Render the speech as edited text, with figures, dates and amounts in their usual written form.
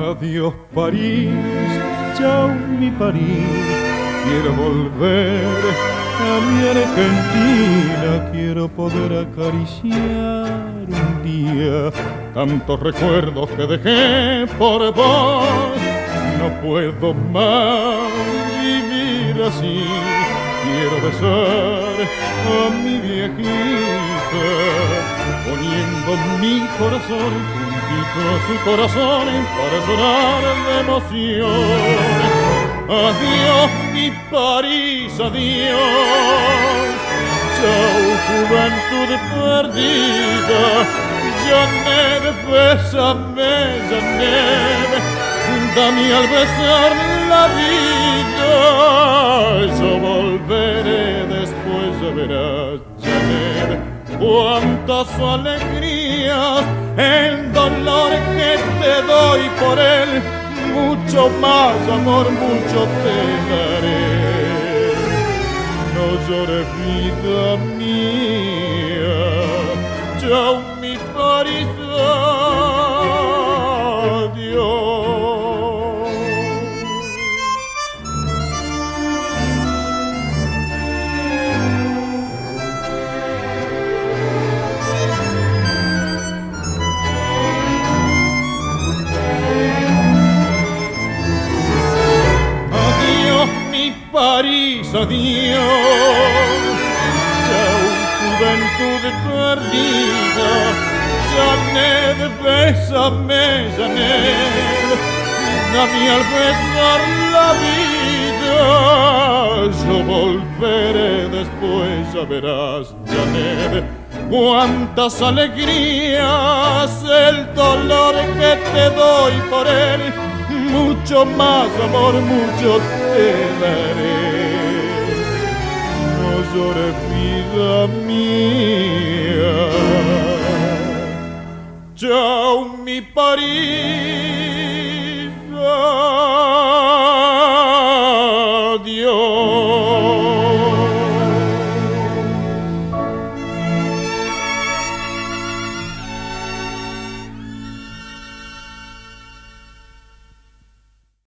Adiós París, chao mi París, quiero volver a mi Argentina, quiero poder acariciar un día tantos recuerdos que dejé por vos. No puedo más vivir así, quiero besar a mi viejita, poniendo mi corazón juntito a su corazón para llorar de emoción. Adiós mi París, adiós, chao juventud perdida, Janet, bésame, Janet, dame al besar la vida, yo volveré después, ya verás, Janet, cuántas alegrías, el dolor que te doy por él, mucho más amor, mucho te daré. No llores vida mía, chao mi París, adiós. París, adiós, chao juventud perdida, Janet, bésame, Janet, dame al besar la vida, yo volveré después, ya verás, Janet, cuántas alegrías, el dolor que te doy por él, mucho más amor, mucho te daré. No llores vida mía, chao mi París.